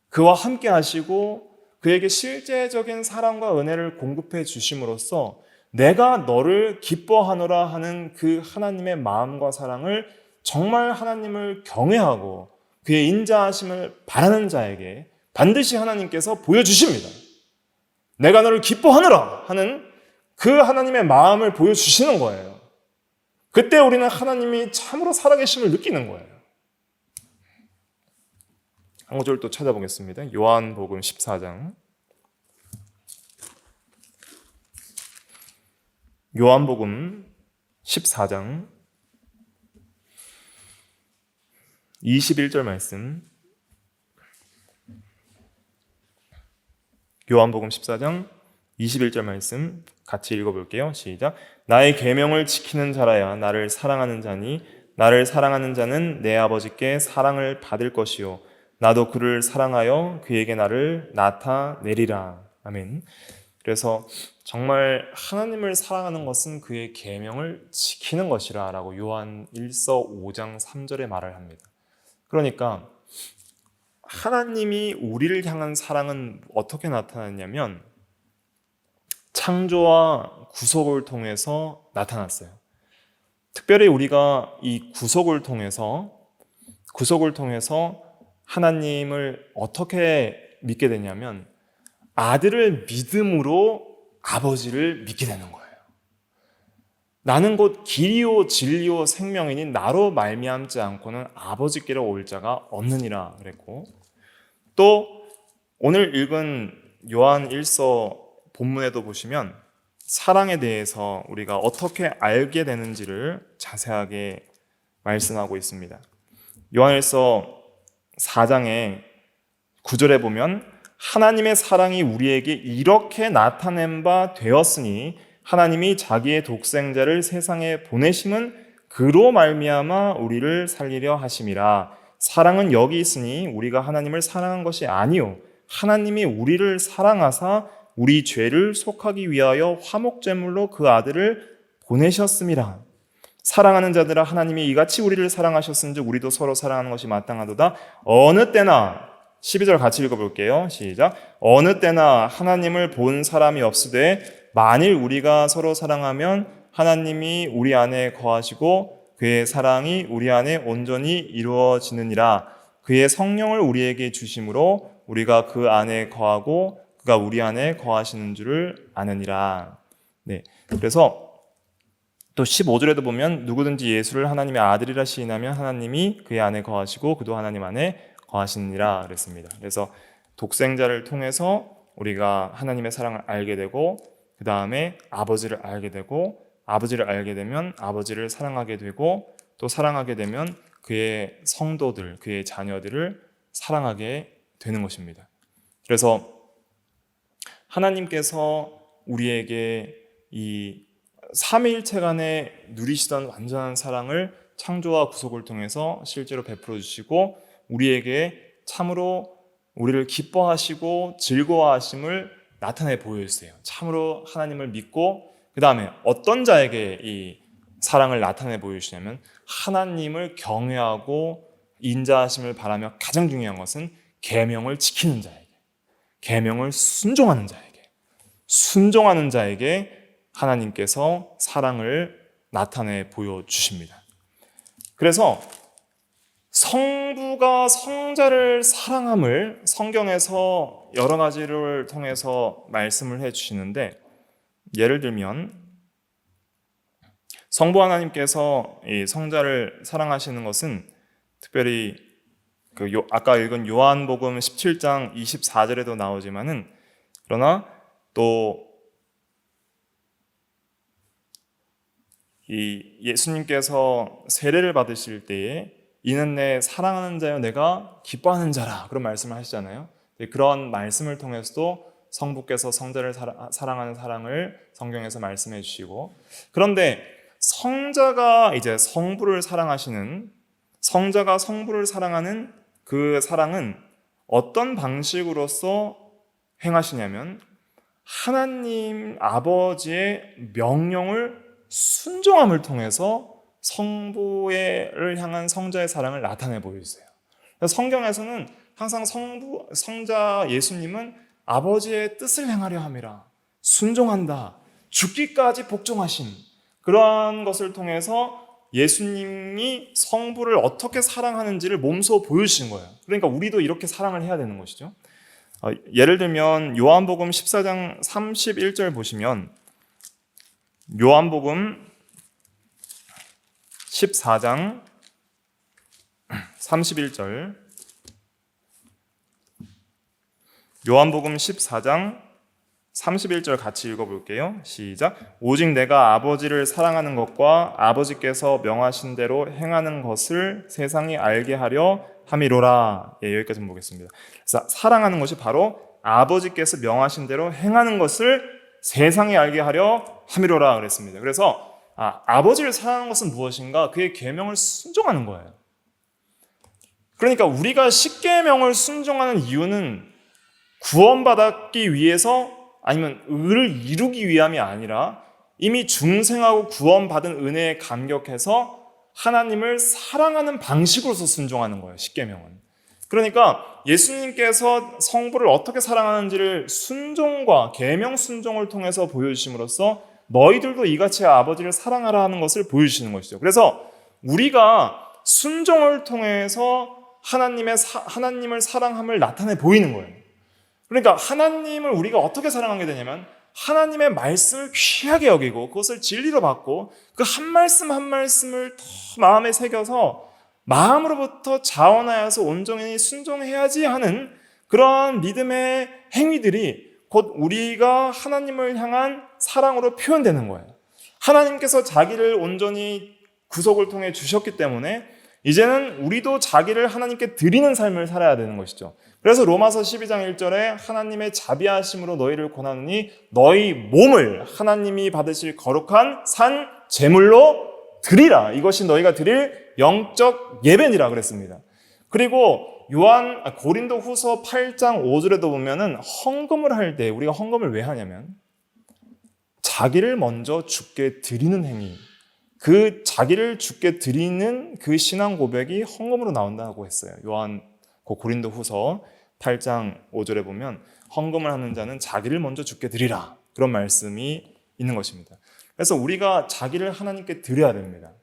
그와 함께 하시고 그에게 실제적인 사랑과 은혜를 공급해 주심으로써 내가 너를 기뻐하노라 하는 그 하나님의 마음과 사랑을 정말 하나님을 경외하고 그의 인자하심을 바라는 자에게 반드시 하나님께서 보여주십니다. 내가 너를 기뻐하노라 하는 그 하나님의 마음을 보여주시는 거예요. 그때 우리는 하나님이 참으로 살아계심을 느끼는 거예요. 한 구절 또 찾아보겠습니다. 요한복음 14장. 요한복음 14장 21절 말씀. 요한복음 14장 21절 말씀 같이 읽어볼게요. 시작. 나의 계명을 지키는 자라야 나를 사랑하는 자니 나를 사랑하는 자는 내 아버지께 사랑을 받을 것이요 나도 그를 사랑하여 그에게 나를 나타내리라. 아멘. 그래서 정말 하나님을 사랑하는 것은 그의 계명을 지키는 것이라 라고 요한 1서 5장 3절에 말을 합니다. 그러니까 하나님이 우리를 향한 사랑은 어떻게 나타났냐면 창조와 구속을 통해서 나타났어요. 특별히 우리가 이 구속을 통해서 하나님을 어떻게 믿게 되냐면 아들을 믿음으로 아버지를 믿게 되는 거예요. 나는 곧 길이요 진리요 생명이니 나로 말미암지 않고는 아버지께로 올 자가 없느니라 그랬고, 또 오늘 읽은 요한 1서 본문에도 보시면 사랑에 대해서 우리가 어떻게 알게 되는지를 자세하게 말씀하고 있습니다. 요한일서 4장의 9절에 보면 하나님의 사랑이 우리에게 이렇게 나타낸 바 되었으니 하나님이 자기의 독생자를 세상에 보내심은 그로 말미암아 우리를 살리려 하심이라. 사랑은 여기 있으니 우리가 하나님을 사랑한 것이 아니요 하나님이 우리를 사랑하사 우리 죄를 속하기 위하여 화목제물로 그 아들을 보내셨음이라. 사랑하는 자들아 하나님이 이같이 우리를 사랑하셨은즉 우리도 서로 사랑하는 것이 마땅하도다. 어느 때나 12절 같이 읽어볼게요. 시작. 어느 때나 하나님을 본 사람이 없으되 만일 우리가 서로 사랑하면 하나님이 우리 안에 거하시고 그의 사랑이 우리 안에 온전히 이루어지느니라. 그의 성령을 우리에게 주심으로 우리가 그 안에 거하고 그가 우리 안에 거하시는 줄을 아느니라. 네. 그래서 또 15절에도 보면 누구든지 예수를 하나님의 아들이라 시인하면 하나님이 그의 안에 거하시고 그도 하나님 안에 거하시느니라 그랬습니다. 그래서 독생자를 통해서 우리가 하나님의 사랑을 알게 되고 그 다음에 아버지를 알게 되고 아버지를 알게 되면 아버지를 사랑하게 되고 또 사랑하게 되면 그의 성도들, 그의 자녀들을 사랑하게 되는 것입니다. 그래서 하나님께서 우리에게 이 삼위일체 간에 누리시던 완전한 사랑을 창조와 구속을 통해서 실제로 베풀어 주시고 우리에게 참으로 우리를 기뻐하시고 즐거워하심을 나타내 보여주세요. 참으로 하나님을 믿고 그 다음에 어떤 자에게 이 사랑을 나타내 보여주시냐면 하나님을 경외하고 인자하심을 바라며 가장 중요한 것은 계명을 지키는 자에게, 계명을 순종하는 자에게 하나님께서 사랑을 나타내 보여주십니다. 그래서 성부가 성자를 사랑함을 성경에서 여러 가지를 통해서 말씀을 해주시는데, 예를 들면 성부 하나님께서 이 성자를 사랑하시는 것은 특별히 아까 읽은 요한복음 17장 24절에도 나오지만은 그러나 또 이 예수님께서 세례를 받으실 때에 이는 내 사랑하는 자여 내가 기뻐하는 자라 그런 말씀을 하시잖아요. 그런 말씀을 통해서도 성부께서 성자를 사랑하는 사랑을 성경에서 말씀해 주시고, 그런데 성자가 이제 성부를 사랑하시는, 성자가 성부를 사랑하는 그 사랑은 어떤 방식으로서 행하시냐면 하나님 아버지의 명령을 순종함을 통해서 성부를 향한 성자의 사랑을 나타내 보여주세요. 성경에서는 항상 성자 예수님은 아버지의 뜻을 행하려 함이라, 순종한다, 죽기까지 복종하심, 그러한 것을 통해서 예수님이 성부를 어떻게 사랑하는지를 몸소 보여주신 거예요. 그러니까 우리도 이렇게 사랑을 해야 되는 것이죠. 예를 들면 요한복음 14장 31절 보시면, 요한복음 14장 31절, 요한복음 14장 31절 같이 읽어볼게요. 시작. 오직 내가 아버지를 사랑하는 것과 아버지께서 명하신 대로 행하는 것을 세상이 알게 하려 함이로라. 예, 여기까지 보겠습니다. 그래서 사랑하는 것이 바로 아버지께서 명하신 대로 행하는 것을 세상이 알게 하려 함이로라 그랬습니다. 그래서 아버지를 사랑하는 것은 무엇인가? 그의 계명을 순종하는 거예요. 그러니까 우리가 십계명을 순종하는 이유는 구원받기 위해서 아니면 의를 이루기 위함이 아니라 이미 중생하고 구원받은 은혜에 감격해서 하나님을 사랑하는 방식으로서 순종하는 거예요. 십계명은. 그러니까 예수님께서 성부를 어떻게 사랑하는지를 순종과 계명 순종을 통해서 보여주심으로써 너희들도 이같이 아버지를 사랑하라 하는 것을 보여주시는 것이죠. 그래서 우리가 순종을 통해서 하나님을 사랑함을 나타내 보이는 거예요. 그러니까 하나님을 우리가 어떻게 사랑하게 되냐면 하나님의 말씀을 귀하게 여기고 그것을 진리로 받고 그 한 말씀 한 말씀을 더 마음에 새겨서 마음으로부터 자원하여서 온전히 순종해야지 하는 그런 믿음의 행위들이 곧 우리가 하나님을 향한 사랑으로 표현되는 거예요. 하나님께서 자기를 온전히 구속을 통해 주셨기 때문에 이제는 우리도 자기를 하나님께 드리는 삶을 살아야 되는 것이죠. 그래서 로마서 12장 1절에 하나님의 자비하심으로 너희를 권하노니 너희 몸을 하나님이 받으실 거룩한 산 제물로 드리라. 이것이 너희가 드릴 영적 예배니라 그랬습니다. 그리고 고린도 후서 8장 5절에도 보면은 헌금을 할 때 우리가 헌금을 왜 하냐면 자기를 먼저 주께 드리는 행위, 그 자기를 주께 드리는 그 신앙 고백이 헌금으로 나온다고 했어요. 고린도 후서 8장 5절에 보면 헌금을 하는 자는 자기를 먼저 주께 드리라. 그런 말씀이 있는 것입니다. 그래서 우리가 자기를 하나님께 드려야 됩니다.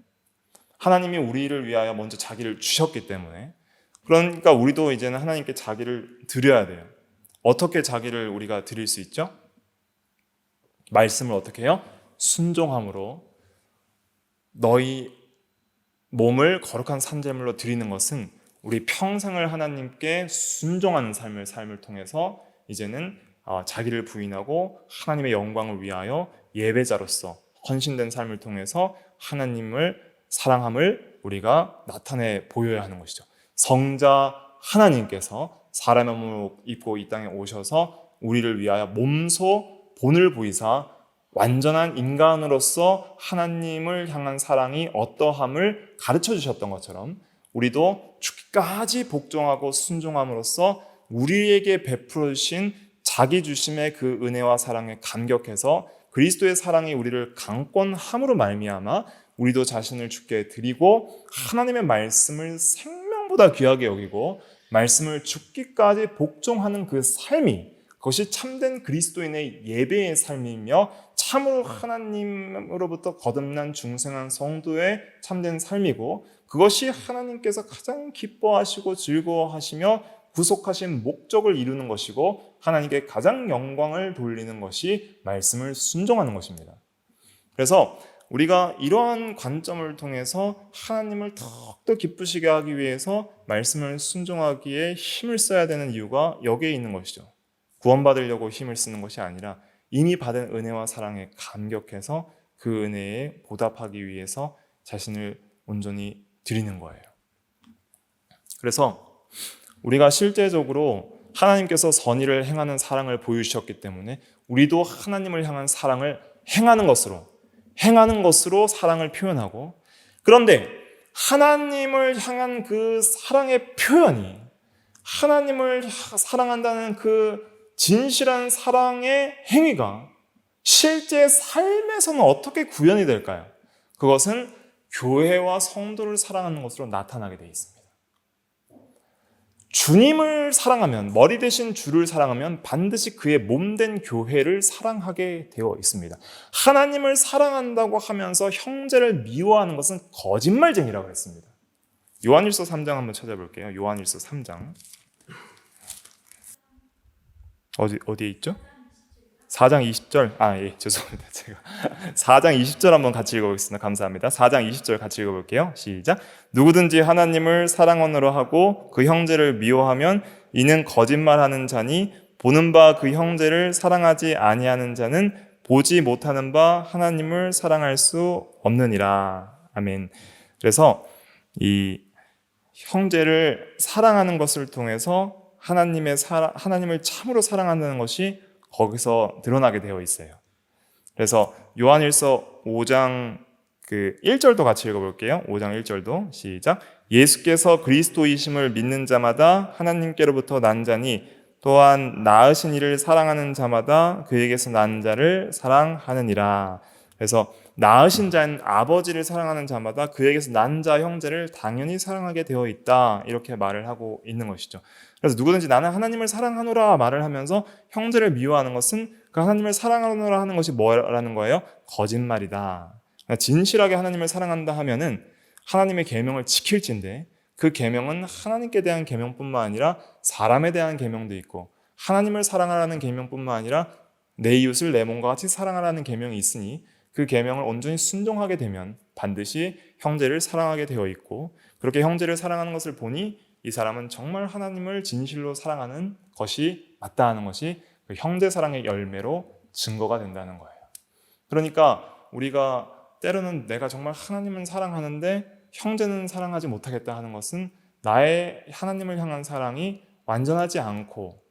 하나님이 우리를 위하여 먼저 자기를 주셨기 때문에 그러니까 우리도 이제는 하나님께 자기를 드려야 돼요. 어떻게 자기를 우리가 드릴 수 있죠? 말씀을 어떻게 해요? 순종함으로 너희 몸을 거룩한 산제물로 드리는 것은 우리 평생을 하나님께 순종하는 삶을 통해서 이제는 자기를 부인하고 하나님의 영광을 위하여 예배자로서 헌신된 삶을 통해서 하나님을 사랑함을 우리가 나타내 보여야 하는 것이죠. 성자 하나님께서 사람의 몸을 입고 이 땅에 오셔서 우리를 위하여 몸소 본을 보이사 완전한 인간으로서 하나님을 향한 사랑이 어떠함을 가르쳐 주셨던 것처럼 우리도 죽기까지 복종하고 순종함으로써 우리에게 베풀어 주신 자기 주심의 그 은혜와 사랑에 감격해서 그리스도의 사랑이 우리를 강권함으로 말미암아 우리도 자신을 주께 드리고 하나님의 말씀을 생명보다 귀하게 여기고 말씀을 죽기까지 복종하는 그 삶이 그것이 참된 그리스도인의 예배의 삶이며 참으로 하나님으로부터 거듭난 중생한 성도의 참된 삶이고 그것이 하나님께서 가장 기뻐하시고 즐거워하시며 구속하신 목적을 이루는 것이고 하나님께 가장 영광을 돌리는 것이 말씀을 순종하는 것입니다. 그래서 우리가 이러한 관점을 통해서 하나님을 더욱더 기쁘시게 하기 위해서 말씀을 순종하기에 힘을 써야 되는 이유가 여기에 있는 것이죠. 구원받으려고 힘을 쓰는 것이 아니라 이미 받은 은혜와 사랑에 감격해서 그 은혜에 보답하기 위해서 자신을 온전히 드리는 거예요. 그래서 우리가 실제적으로 하나님께서 선의를 행하는 사랑을 보여주셨기 때문에 우리도 하나님을 향한 사랑을 행하는 것으로 사랑을 표현하고 그런데 하나님을 향한 그 사랑의 표현이 하나님을 사랑한다는 그 진실한 사랑의 행위가 실제 삶에서는 어떻게 구현이 될까요? 그것은 교회와 성도를 사랑하는 것으로 나타나게 되어 있습니다. 주님을 사랑하면, 머리 대신 주를 사랑하면 반드시 그의 몸된 교회를 사랑하게 되어 있습니다. 하나님을 사랑한다고 하면서 형제를 미워하는 것은 거짓말쟁이라고 했습니다. 요한일서 3장 한번 찾아볼게요. 요한일서 3장. 어디에 있죠? 4장 20절. 죄송합니다. 제가 4장 20절 한번 같이 읽어보겠습니다. 감사합니다. 4장 20절 같이 읽어볼게요. 시작. 누구든지 하나님을 사랑원으로 하고 그 형제를 미워하면 이는 거짓말하는 자니 보는 바 그 형제를 사랑하지 아니하는 자는 보지 못하는 바 하나님을 사랑할 수 없느니라. 아멘. 그래서 이 형제를 사랑하는 것을 통해서 하나님을 참으로 사랑한다는 것이 거기서 드러나게 되어 있어요. 그래서 요한일서 5장 1절도 같이 읽어볼게요. 5장 1절도 시작. 예수께서 그리스도이심을 믿는 자마다 하나님께로부터 난 자니 또한 낳으신 이를 사랑하는 자마다 그에게서 난 자를 사랑하느니라. 그래서 낳으신 자는 아버지를 사랑하는 자마다 그에게서 난 자 형제를 당연히 사랑하게 되어 있다. 이렇게 말을 하고 있는 것이죠. 그래서 누구든지 나는 하나님을 사랑하노라 말을 하면서 형제를 미워하는 것은 그 하나님을 사랑하노라 하는 것이 뭐라는 거예요? 거짓말이다. 그러니까 진실하게 하나님을 사랑한다 하면은 하나님의 계명을 지킬진데 그 계명은 하나님께 대한 계명뿐만 아니라 사람에 대한 계명도 있고 하나님을 사랑하라는 계명뿐만 아니라 내 이웃을 내 몸과 같이 사랑하라는 계명이 있으니 그 계명을 온전히 순종하게 되면 반드시 형제를 사랑하게 되어 있고, 그렇게 형제를 사랑하는 것을 보니 이 사람은 정말 하나님을 진실로 사랑하는 것이 맞다 하는 것이 그 형제 사랑의 열매로 증거가 된다는 거예요. 그러니까 우리가 때로는 내가 정말 하나님은 사랑하는데 형제는 사랑하지 못하겠다 하는 것은 나의 하나님을 향한 사랑이 완전하지 않고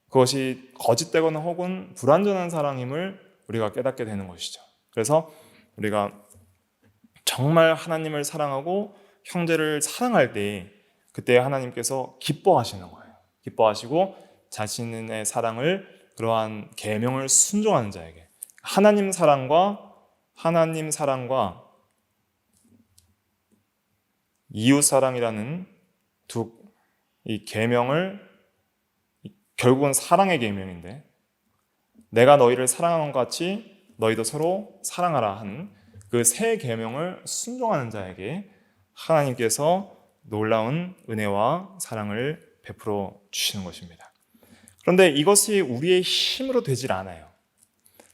그것이 거짓되거나 혹은 불완전한 사랑임을 우리가 깨닫게 되는 것이죠. 그래서 우리가 정말 하나님을 사랑하고 형제를 사랑할 때 그때 하나님께서 기뻐하시는 거예요. 기뻐하시고 자신의 사랑을 그러한 계명을 순종하는 자에게, 하나님 사랑과 이웃 사랑이라는 이 계명을, 결국은 사랑의 계명인데, 내가 너희를 사랑하는 것 같이 너희도 서로 사랑하라 하는 그 세 계명을 순종하는 자에게 하나님께서 놀라운 은혜와 사랑을 베풀어 주시는 것입니다. 그런데 이것이 우리의 힘으로 되질 않아요.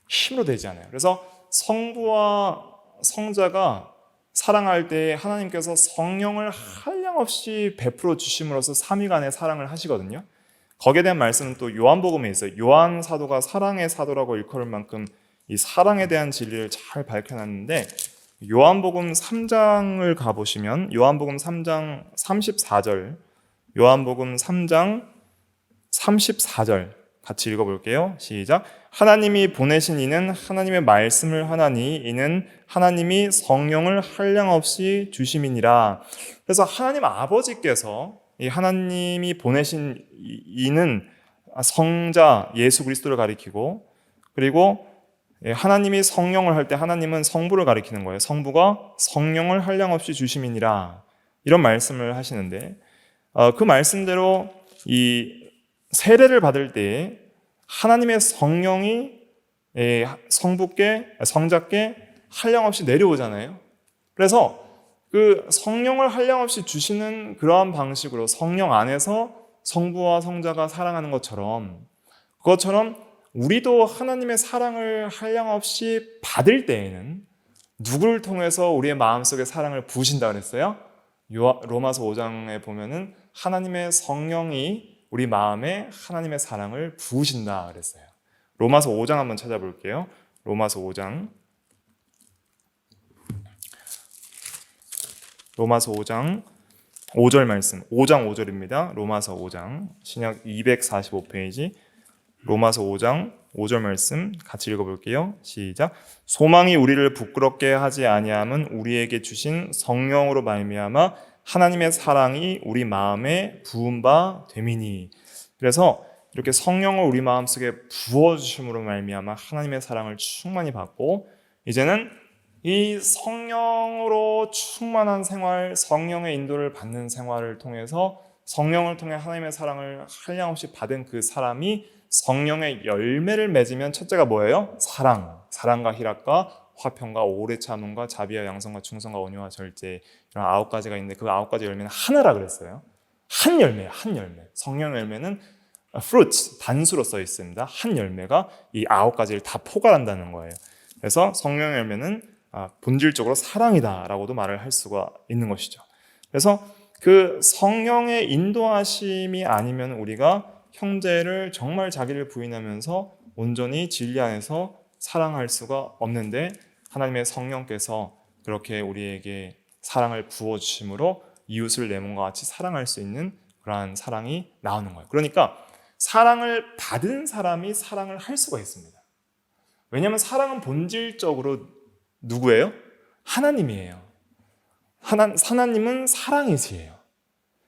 힘으로 되지 않아요. 그래서 성부와 성자가 사랑할 때 하나님께서 성령을 한량없이 베풀어 주심으로써 삼위간의 사랑을 하시거든요. 거기에 대한 말씀은 또 요한복음에 있어요. 요한 사도가 사랑의 사도라고 일컬을 만큼 이 사랑에 대한 진리를 잘 밝혀놨는데, 요한복음 3장을 가보시면 요한복음 3장 34절, 요한복음 3장 34절 같이 읽어볼게요. 시작. 하나님이 보내신 이는 하나님의 말씀을 하나니 이는 하나님이 성령을 한량없이 주심이니라. 그래서 하나님 아버지께서, 이 하나님이 보내신 이는 성자 예수 그리스도를 가리키고, 그리고 하나님이 성령을 할 때 하나님은 성부를 가리키는 거예요. 성부가 성령을 한량없이 주심이니라, 이런 말씀을 하시는데, 그 말씀대로 이 세례를 받을 때 하나님의 성령이 성자께 한량없이 내려오잖아요. 그래서 그 성령을 한량없이 주시는 그러한 방식으로 성령 안에서 성부와 성자가 사랑하는 것처럼, 그것처럼 우리도 하나님의 사랑을 한량없이 받을 때에는 누구를 통해서 우리의 마음속에 사랑을 부으신다 그랬어요? 로마서 5장에 보면은 하나님의 성령이 우리 마음에 하나님의 사랑을 부으신다 그랬어요. 로마서 5장 한번 찾아볼게요. 로마서 5장 5절 말씀, 5장 5절입니다. 로마서 5장, 신약 245페이지, 로마서 5장 5절 말씀 같이 읽어볼게요. 시작. 소망이 우리를 부끄럽게 하지 아니함은 우리에게 주신 성령으로 말미암아 하나님의 사랑이 우리 마음에 부은 바 됨이니. 그래서 이렇게 성령을 우리 마음속에 부어주심으로 말미암아 하나님의 사랑을 충만히 받고, 이제는 이 성령으로 충만한 생활, 성령의 인도를 받는 생활을 통해서 성령을 통해 하나님의 사랑을 한량없이 받은 그 사람이 성령의 열매를 맺으면 첫째가 뭐예요? 사랑과 희락과 화평과 오래 참음과 자비와 양선과 충성과 온유와 절제, 이런 9가지가 있는데 그 9가지 열매는 하나라 그랬어요. 한 열매. 성령 열매는 fruit, 단수로 써 있습니다. 한 열매가 이 9가지를 다 포괄한다는 거예요. 그래서 성령 열매는 본질적으로 사랑이다라고도 말을 할 수가 있는 것이죠. 그래서 그 성령의 인도하심이 아니면 우리가 형제를 정말 자기를 부인하면서 온전히 진리 안에서 사랑할 수가 없는데, 하나님의 성령께서 그렇게 우리에게 사랑을 부어주심으로 이웃을 내 몸과 같이 사랑할 수 있는 그러한 사랑이 나오는 거예요. 그러니까 사랑을 받은 사람이 사랑을 할 수가 있습니다. 왜냐하면 사랑은 본질적으로 누구예요? 하나님이에요. 하나님은 사랑이시에요.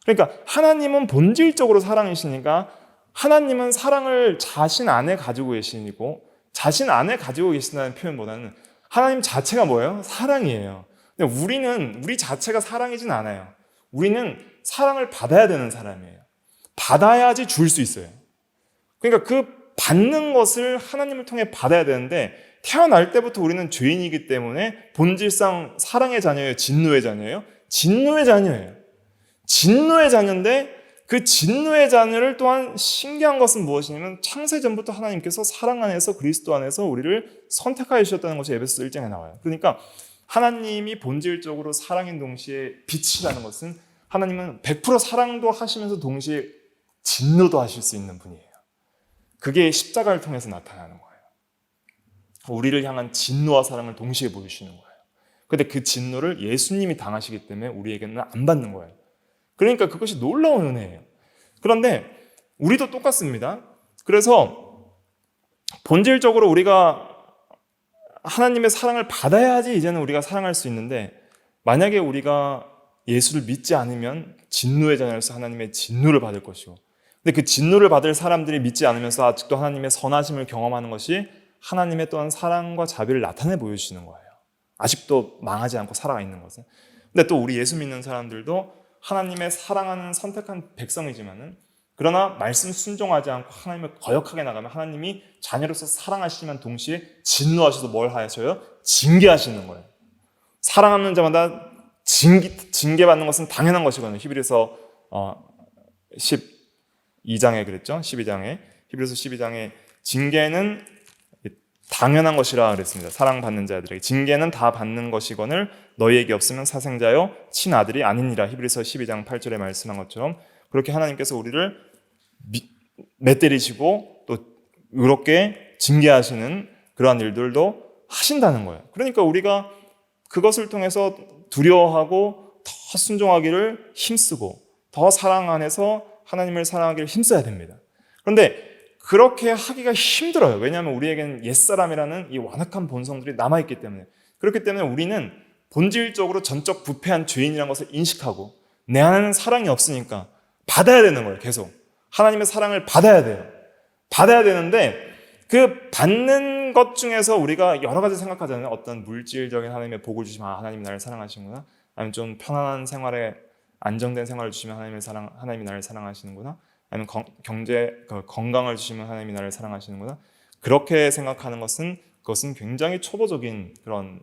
그러니까 하나님은 본질적으로 사랑이시니까 하나님은 사랑을 자신 안에 가지고 계시고, 자신 안에 가지고 계신다는 표현보다는 하나님 자체가 뭐예요? 사랑이에요. 근데 우리 자체가 사랑이진 않아요. 우리는 사랑을 받아야 되는 사람이에요. 받아야지 줄 수 있어요. 그러니까 그 받는 것을 하나님을 통해 받아야 되는데, 태어날 때부터 우리는 죄인이기 때문에 본질상 사랑의 자녀예요? 진노의 자녀예요? 진노의 자녀예요. 진노의 자녀인데 그 진노의 자녀를 또한 신기한 것은 무엇이냐면 창세전부터 하나님께서 사랑 안에서 그리스도 안에서 우리를 선택하여 주셨다는 것이 에베소 1장에 나와요. 그러니까 하나님이 본질적으로 사랑인 동시에 빛이라는 것은 하나님은 100% 사랑도 하시면서 동시에 진노도 하실 수 있는 분이에요. 그게 십자가를 통해서 나타나는 거예요. 우리를 향한 진노와 사랑을 동시에 보여주시는 거예요. 그런데 그 진노를 예수님이 당하시기 때문에 우리에게는 안 받는 거예요. 그러니까 그것이 놀라운 은혜예요. 그런데 우리도 똑같습니다. 그래서 본질적으로 우리가 하나님의 사랑을 받아야지 이제는 우리가 사랑할 수 있는데, 만약에 우리가 예수를 믿지 않으면 진노의 자녀로서 하나님의 진노를 받을 것이고, 근데 그 진노를 받을 사람들이 믿지 않으면서 아직도 하나님의 선하심을 경험하는 것이 하나님의 또한 사랑과 자비를 나타내 보여주시는 거예요. 아직도 망하지 않고 살아있는 것은. 근데 또 우리 예수 믿는 사람들도 하나님의 사랑하는 선택한 백성이지만은, 그러나 말씀 순종하지 않고 하나님을 거역하게 나가면 하나님이 자녀로서 사랑하시지만 동시에 진노하셔서 뭘 하셔요? 징계하시는 거예요. 사랑하는 자마다 징계받는 것은 당연한 것이거든요. 히브리서 12장에 그랬죠. 12장에 히브리서 12장에 징계는 당연한 것이라 그랬습니다. 사랑받는 자들에게 징계는 다 받는 것이거늘 너희에게 없으면 사생자여 친아들이 아니니라. 히브리서 12장 8절에 말씀한 것처럼 그렇게 하나님께서 우리를 매때리시고 또 의롭게 징계하시는 그러한 일들도 하신다는 거예요. 그러니까 우리가 그것을 통해서 두려워하고 더 순종하기를 힘쓰고 더 사랑 안에서 하나님을 사랑하기를 힘써야 됩니다. 그런데 그렇게 하기가 힘들어요. 왜냐하면 우리에게는 옛사람이라는 이 완악한 본성들이 남아있기 때문에. 그렇기 때문에 우리는 본질적으로 전적 부패한 죄인이라는 것을 인식하고 내 안에는 사랑이 없으니까 받아야 되는 거예요. 계속 하나님의 사랑을 받아야 돼요. 받아야 되는데 그 받는 것 중에서 우리가 여러 가지 생각하잖아요. 어떤 물질적인 하나님의 복을 주시면 하나님이 나를 사랑하시는구나, 아니면 좀 편안한 생활에 안정된 생활을 주시면 하나님이 나를 사랑하시는구나, 아니면 건강을 주시면 하나님이 나를 사랑하시는구나. 그렇게 생각하는 그것은 굉장히 초보적인 그런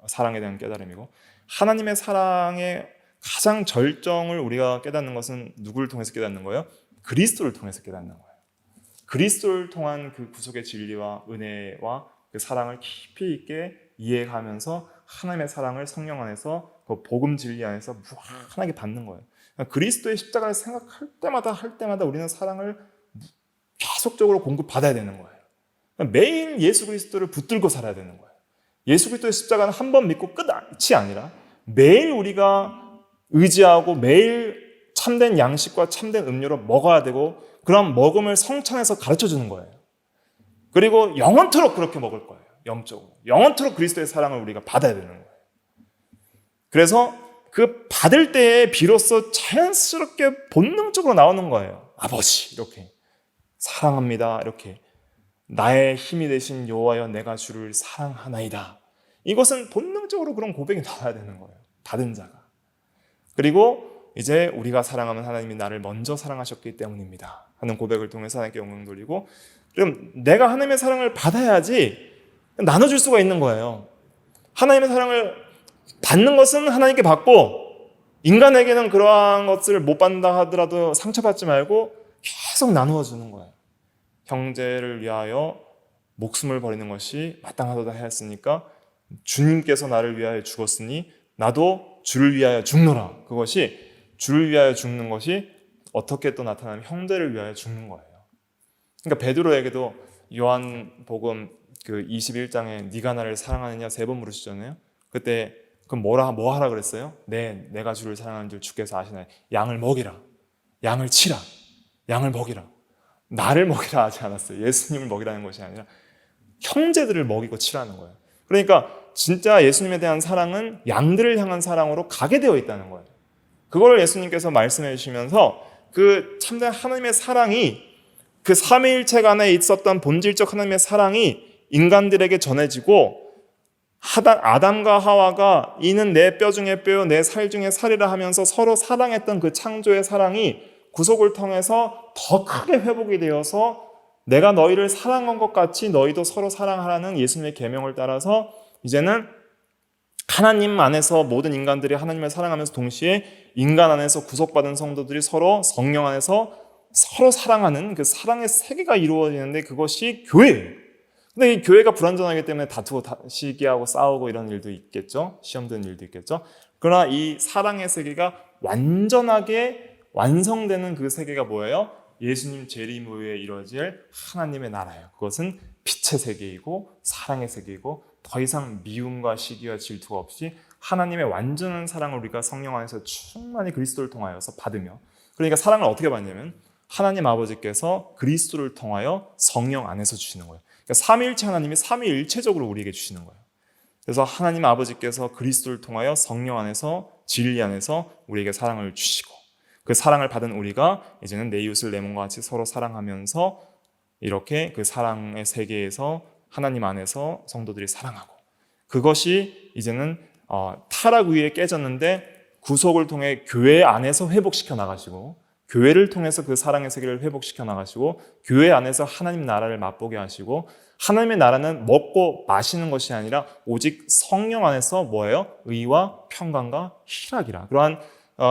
사랑에 대한 깨달음이고, 하나님의 사랑의 가장 절정을 우리가 깨닫는 것은 누구를 통해서 깨닫는 거예요? 그리스도를 통해서 깨닫는 거예요. 그리스도를 통한 그 구속의 진리와 은혜와 그 사랑을 깊이 있게 이해하면서 하나님의 사랑을 성령 안에서 그 복음 진리 안에서 무한하게 받는 거예요. 그리스도의 십자가를 생각할 때마다 우리는 사랑을 계속적으로 공급받아야 되는 거예요. 매일 예수 그리스도를 붙들고 살아야 되는 거예요. 예수 그리스도의 십자가는 한 번 믿고 끝이 아니라 매일 우리가 의지하고 매일 참된 양식과 참된 음료를 먹어야 되고, 그런 먹음을 성찬에서 가르쳐주는 거예요. 그리고 영원토록 그렇게 먹을 거예요. 영적으로 영원토록 그리스도의 사랑을 우리가 받아야 되는 거예요. 그래서 그 받을 때에 비로소 자연스럽게 본능적으로 나오는 거예요. 아버지, 이렇게 사랑합니다, 이렇게 나의 힘이 되신 여호와여 내가 주를 사랑하나이다. 이것은 본능적으로 그런 고백이 나와야 되는 거예요. 받은 자가. 그리고 이제 우리가 사랑하면 하나님이 나를 먼저 사랑하셨기 때문입니다 하는 고백을 통해서 하나님께 영광 돌리고, 그럼 내가 하나님의 사랑을 받아야지 나눠줄 수가 있는 거예요. 하나님의 사랑을 받는 것은 하나님께 받고, 인간에게는 그러한 것을 못 받는다 하더라도 상처받지 말고 계속 나누어 주는 거예요. 형제를 위하여 목숨을 버리는 것이 마땅하다 하였으니까 주님께서 나를 위하여 죽었으니 나도 주를 위하여 죽노라. 그것이 주를 위하여 죽는 것이 어떻게 또 나타나면 형제를 위하여 죽는 거예요. 그러니까 베드로에게도 요한복음 그 21장에 네가 나를 사랑하느냐 3번 물으시잖아요. 그때 그럼 뭐 하라 그랬어요? 내가 주를 사랑하는 줄 주께서 아시나요? 양을 먹이라, 양을 치라, 양을 먹이라. 나를 먹이라 하지 않았어요. 예수님을 먹이라는 것이 아니라 형제들을 먹이고 치라는 거예요. 그러니까 진짜 예수님에 대한 사랑은 양들을 향한 사랑으로 가게 되어 있다는 거예요. 그걸 예수님께서 말씀해 주시면서 그 참된 하나님의 사랑이, 그 삼위일체 간에 있었던 본질적 하나님의 사랑이 인간들에게 전해지고, 아담과 하와가 이는 내 뼈 중에 뼈요 내 살 중에 살이라 하면서 서로 사랑했던 그 창조의 사랑이 구속을 통해서 더 크게 회복이 되어서 내가 너희를 사랑한 것 같이 너희도 서로 사랑하라는 예수님의 계명을 따라서 이제는 하나님 안에서 모든 인간들이 하나님을 사랑하면서 동시에 인간 안에서 구속받은 성도들이 서로 성령 안에서 서로 사랑하는 그 사랑의 세계가 이루어지는데 그것이 교회예요. 근데 이 교회가 불완전하기 때문에 다투고 시기하고 싸우고 이런 일도 있겠죠. 시험 드는 일도 있겠죠. 그러나 이 사랑의 세계가 완전하게 완성되는 그 세계가 뭐예요? 예수님 재림 후에 이루어질 하나님의 나라예요. 그것은 빛의 세계이고 사랑의 세계이고 더 이상 미움과 시기와 질투가 없이 하나님의 완전한 사랑을 우리가 성령 안에서 충만히 그리스도를 통하여서 받으며, 그러니까 사랑을 어떻게 받냐면 하나님 아버지께서 그리스도를 통하여 성령 안에서 주시는 거예요. 그러니까 삼위일체 하나님이 삼위일체적으로 우리에게 주시는 거예요. 그래서 하나님 아버지께서 그리스도를 통하여 성령 안에서 진리 안에서 우리에게 사랑을 주시고, 그 사랑을 받은 우리가 이제는 내 이웃을 내 몸과 같이 서로 사랑하면서 이렇게 그 사랑의 세계에서 하나님 안에서 성도들이 사랑하고, 그것이 이제는 타락 위에 깨졌는데 구속을 통해 교회 안에서 회복시켜 나가시고, 교회를 통해서 그 사랑의 세계를 회복시켜 나가시고, 교회 안에서 하나님 나라를 맛보게 하시고, 하나님의 나라는 먹고 마시는 것이 아니라 오직 성령 안에서 뭐예요? 의와 평강과 희락이라. 그러한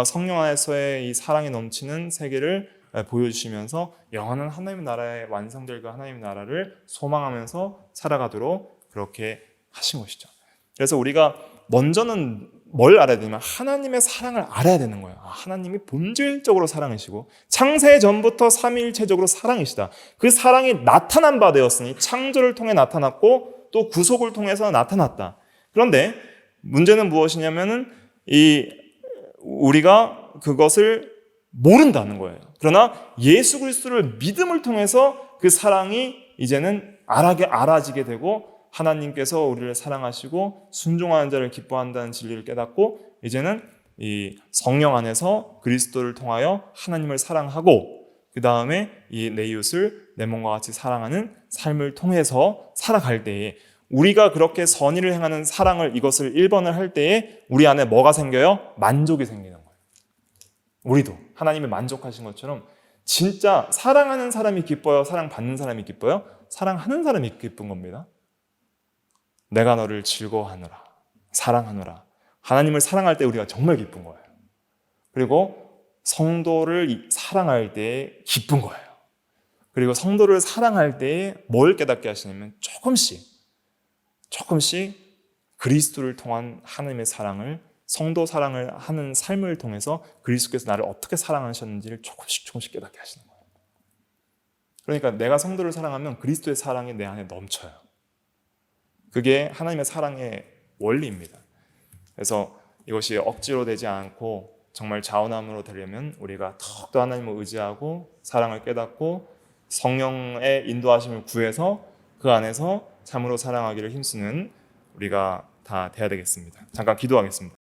성령 안에서의 이 사랑이 넘치는 세계를 보여주시면서 영원한 하나님의 나라에 완성될 그 하나님의 나라를 소망하면서 살아가도록 그렇게 하신 것이죠. 그래서 우리가 먼저는 뭘 알아야 되냐면 하나님의 사랑을 알아야 되는 거예요. 하나님이 본질적으로 사랑이시고 창세 전부터 삼위일체적으로 사랑이시다. 그 사랑이 나타난 바 되었으니 창조를 통해 나타났고 또 구속을 통해서 나타났다. 그런데 문제는 무엇이냐면은 우리가 그것을 모른다는 거예요. 그러나 예수 그리스도를 믿음을 통해서 그 사랑이 이제는 알아지게 되고, 하나님께서 우리를 사랑하시고 순종하는 자를 기뻐한다는 진리를 깨닫고, 이제는 이 성령 안에서 그리스도를 통하여 하나님을 사랑하고, 그 다음에 이 내 이웃을 내 몸과 같이 사랑하는 삶을 통해서 살아갈 때에, 우리가 그렇게 선의를 행하는 사랑을, 이것을 1번을 할 때에 우리 안에 뭐가 생겨요? 만족이 생기는 거예요. 우리도 하나님이 만족하신 것처럼 진짜 사랑하는 사람이 기뻐요? 사랑받는 사람이 기뻐요? 사랑하는 사람이 기쁜 겁니다. 내가 너를 즐거워하노라, 사랑하노라. 하나님을 사랑할 때 우리가 정말 기쁜 거예요. 그리고 성도를 사랑할 때 기쁜 거예요. 그리고 성도를 사랑할 때 뭘 깨닫게 하시냐면 조금씩 그리스도를 통한 하나님의 사랑을, 성도 사랑을 하는 삶을 통해서 그리스도께서 나를 어떻게 사랑하셨는지를 조금씩 깨닫게 하시는 거예요. 그러니까 내가 성도를 사랑하면 그리스도의 사랑이 내 안에 넘쳐요. 그게 하나님의 사랑의 원리입니다. 그래서 이것이 억지로 되지 않고 정말 자원함으로 되려면 우리가 더욱더 하나님을 의지하고 사랑을 깨닫고 성령의 인도하심을 구해서 그 안에서 참으로 사랑하기를 힘쓰는 우리가 다 돼야 되겠습니다. 잠깐 기도하겠습니다.